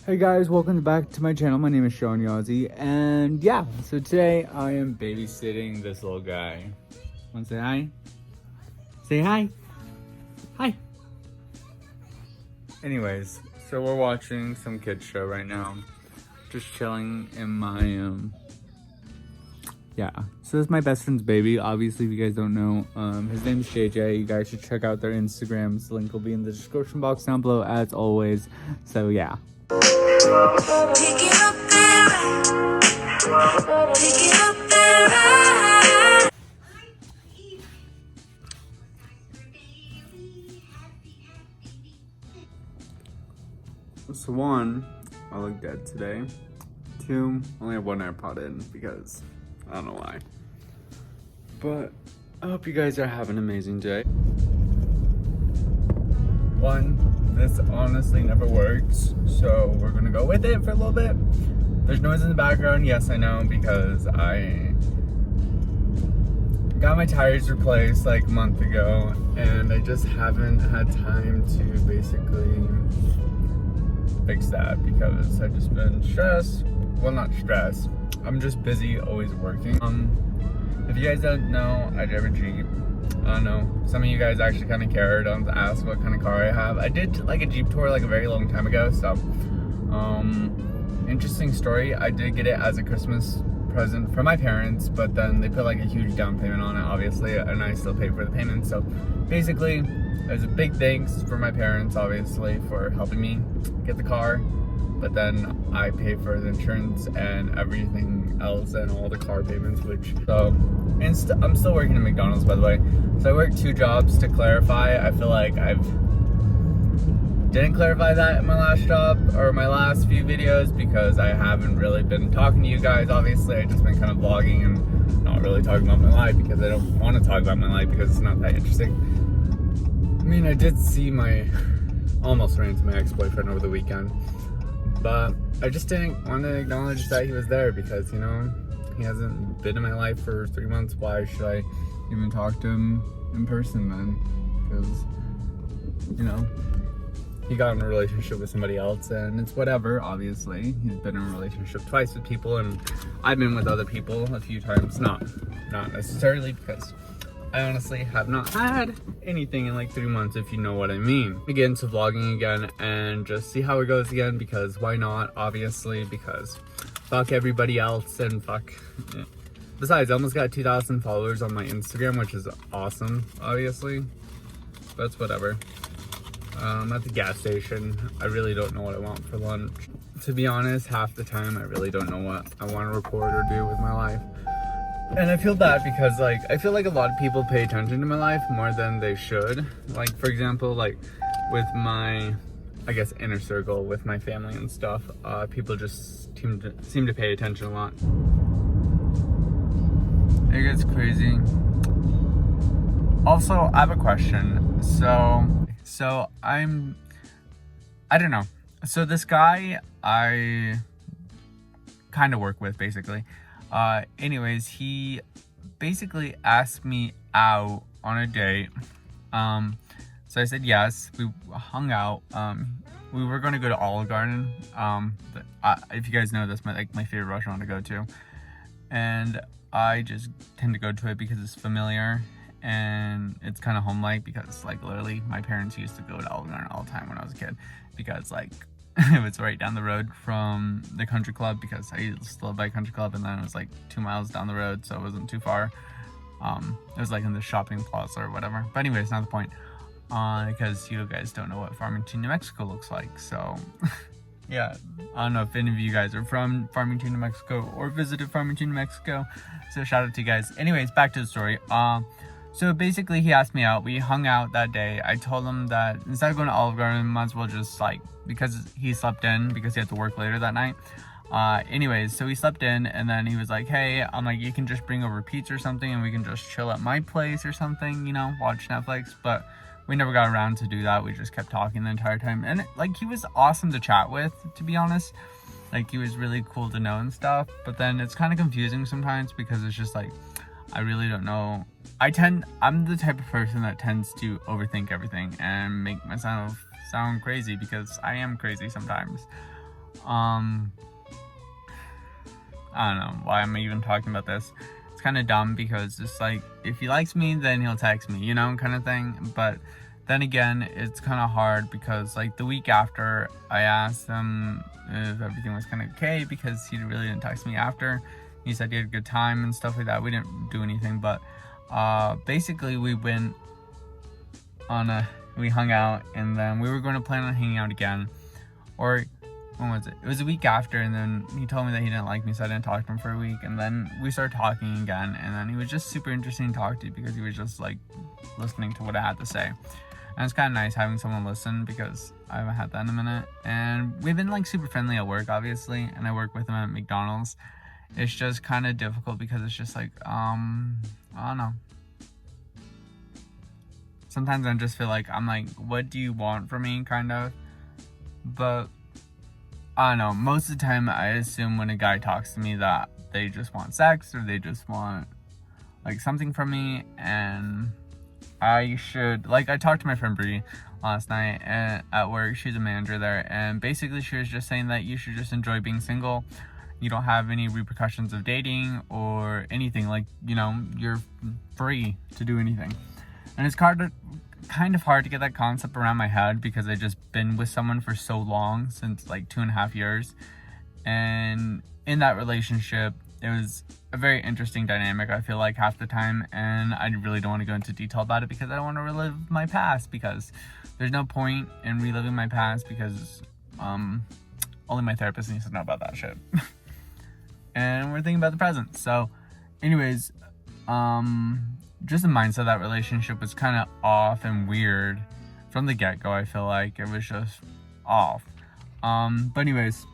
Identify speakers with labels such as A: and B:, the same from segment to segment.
A: Hey guys, welcome back to my channel. My name is Yazzie, and yeah, so today I am babysitting this little guy. Wanna say hi? Say hi. Hi. Anyways, so we're watching some kids show right now. Just chilling in my yeah. So this is my best friend's baby. Obviously, if you guys don't know, his name is JJ. You guys should check out their Instagrams. The link will be in the description box down below as always. So yeah. So one, I look dead today. Two, only have one AirPod in because I don't know why. But I hope you guys are having an amazing day. One, this honestly never works, so we're gonna go with it for a little bit. There's noise in the background, yes I know, because I got my tires replaced like a month ago and I just haven't had time to basically fix that because I've just been stressed. Well, not stressed, I'm just busy, always working. If you guys don't know, I drive a Jeep. I don't know, some of you guys actually kind of cared to ask what kind of car I have. I did like a Jeep tour like a very long time ago, so interesting story. I did get it as a Christmas present from my parents, but then they put like a huge down payment on it, obviously, and I still paid for the payment. So basically, there's a big thanks for my parents, obviously, for helping me get the car, but then I pay for the insurance and everything else and all the car payments, which, so, and I'm still working at McDonald's, by the way. So I work 2 jobs to clarify. I feel like didn't clarify that in my last job or my last few videos because I haven't really been talking to you guys. Obviously, I've just been kind of vlogging and not really talking about my life because I don't want to talk about my life because it's not that interesting. I mean, I did see almost ran into my ex-boyfriend over the weekend, but I just didn't want to acknowledge that he was there because, you know, he hasn't been in my life for 3 months. Why should I even talk to him in person then? Because, you know, he got in a relationship with somebody else and it's whatever, obviously. He's been in a relationship twice with people and I've been with other people a few times. Not necessarily, because I honestly have not had anything in like 3 months, if you know what I mean. Get into vlogging again and just see how it goes again, because why not? Obviously, because fuck everybody else and fuck. Yeah. Besides, I almost got 2,000 followers on my Instagram, which is awesome, obviously. But it's whatever. At the gas station, I really don't know what I want for lunch. To be honest, half the time I really don't know what I want to record or do with my life. And I feel bad because, like, I feel like a lot of people pay attention to my life more than they should. Like, for example, like with my, I guess, inner circle, with my family and stuff, people just seem to pay attention a lot. It gets crazy. Also, I have a question. So I don't know. So this guy I kind of work with, basically. Anyways, he basically asked me out on a date. So I said yes. We hung out. We were going to go to Olive Garden. If you guys know, that's my favorite restaurant to go to. And I just tend to go to it because it's familiar and it's kind of home-like, because like literally my parents used to go to Olive Garden all the time when I was a kid, because like it was right down the road from the country club, because I used to live by country club, and then it was like 2 miles down the road, so it wasn't too far. It was like in the shopping plaza or whatever. But anyways, not the point, because you guys don't know what Farmington, New Mexico looks like. So yeah, I don't know if any of you guys are from Farmington, New Mexico or visited Farmington, New Mexico, so shout out to you guys. Anyways, back to the story. So basically he asked me out. We hung out that day. I told him that instead of going to Olive Garden, might as well just, like, because he slept in because he had to work later that night. Anyways, so he slept in, and then he was like, hey, I'm like, you can just bring over pizza or something and we can just chill at my place or something, you know, watch Netflix. But we never got around to do that. We just kept talking the entire time. And like, he was awesome to chat with, to be honest. Like, he was really cool to know and stuff. But then it's kind of confusing sometimes because it's just like, I really don't know. I'm the type of person that tends to overthink everything and make myself sound crazy, because I am crazy sometimes. I don't know why I'm even talking about this. It's kind of dumb because it's like, if he likes me, then he'll text me, you know, kind of thing. But then again, it's kind of hard because like the week after, I asked him if everything was kind of okay because he really didn't text me after. He said he had a good time and stuff like that. We didn't do anything, but basically we went on we hung out, and then we were going to plan on hanging out again. Or when was it? It was a week after, and then he told me that he didn't like me, so I didn't talk to him for a week. And then we started talking again, and then he was just super interesting to talk to because he was just like listening to what I had to say. And it's kind of nice having someone listen because I haven't had that in a minute. And we've been like super friendly at work, obviously, and I work with him at McDonald's. It's just kind of difficult because it's just like, I don't know. Sometimes I just feel like, I'm like, what do you want from me, kind of? But I don't know, most of the time I assume when a guy talks to me that they just want sex or they just want like something from me, and I should, like, I talked to my friend Bree last night at work. She's a manager there, and basically she was just saying that you should just enjoy being single. You don't have any repercussions of dating or anything, like, you know, you're free to do anything. And it's kind of hard to get that concept around my head because I've just been with someone for so long, since like 2.5 years. And in that relationship, it was a very interesting dynamic, I feel like, half the time. And I really don't want to go into detail about it because I don't want to relive my past, because there's no point in reliving my past because only my therapist needs to know about that shit. And we're thinking about the present. So anyways, just the mindset of that relationship was kind of off and weird from the get-go. I feel like it was just off. But anyways,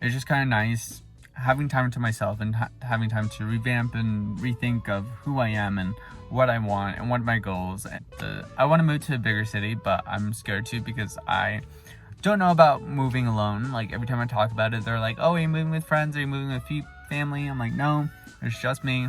A: it's just kind of nice having time to myself and having time to revamp and rethink of who I am and what I want and what my goals. I want to move to a bigger city, but I'm scared to because I don't know about moving alone. Like, every time I talk about it, they're like, oh, are you moving with friends? Are you moving with family? I'm like, no, it's just me.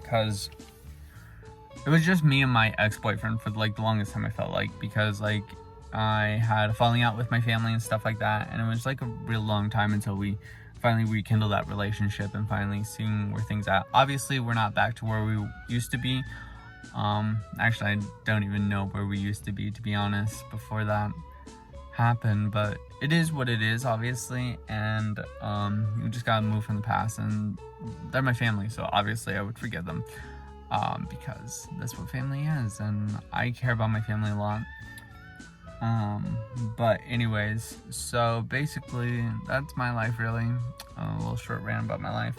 A: Because it was just me and my ex-boyfriend for like the longest time, I felt like, because like I had a falling out with my family and stuff like that, and it was like a real long time until we finally rekindled that relationship and finally seeing where things at. Obviously, we're not back to where we used to be. Actually, I don't even know where we used to be honest, before that happened, but it is what it is, obviously. And you just gotta move from the past, and they're my family, so obviously I would forgive them. Because that's what family is, and I care about my family a lot. But anyways, so basically that's my life, really. A little short rant about my life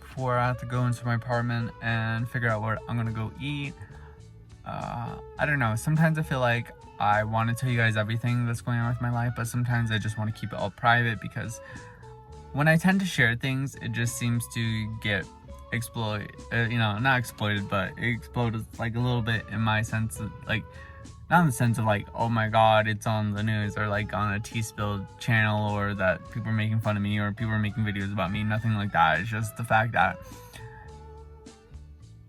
A: before I have to go into my apartment and figure out what I'm gonna go eat. I don't know, sometimes I feel like I want to tell you guys everything that's going on with my life, but sometimes I just want to keep it all private, because when I tend to share things, it just seems to get not exploited, but it exploded like a little bit in my sense of, like, not in the sense of like, oh my god, it's on the news, or like on a T-Spill channel, or that people are making fun of me, or people are making videos about me. Nothing like that. It's just the fact that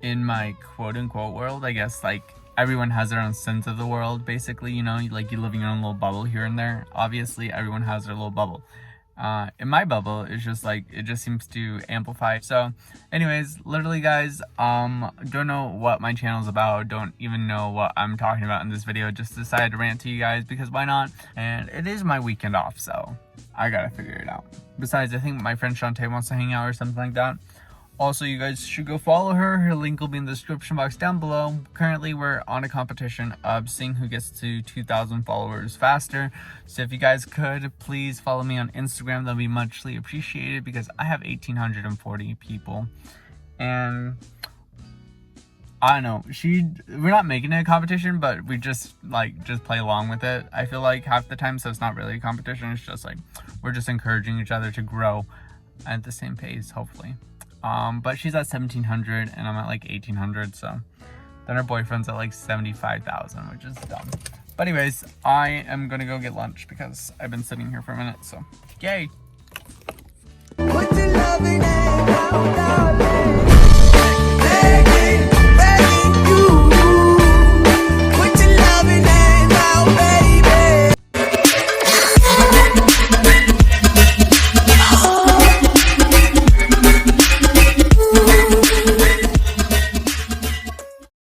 A: in my quote-unquote world, I guess, like, everyone has their own sense of the world, basically, you know, like, you live in your own little bubble here and there. Obviously, everyone has their little bubble. In my bubble, it's just like, it just seems to amplify. So anyways, literally guys, don't know what my channel is about, don't even know what I'm talking about in this video, just decided to rant to you guys because why not? And it is my weekend off, so I gotta figure it out. Besides, I think my friend Shantae wants to hang out or something like that. Also, you guys should go follow her. Her link will be in the description box down below. Currently, we're on a competition of seeing who gets to 2,000 followers faster. So if you guys could, please follow me on Instagram. That'll be muchly appreciated because I have 1,840 people. And I don't know, we're not making it a competition, but we just play along with it, I feel like, half the time. So it's not really a competition. It's just like, we're just encouraging each other to grow at the same pace, hopefully. But she's at 1,700 and I'm at like 1,800, so then her boyfriend's at like 75,000, which is dumb. But anyways, I am gonna go get lunch because I've been sitting here for a minute, so yay! Put your loving hand down,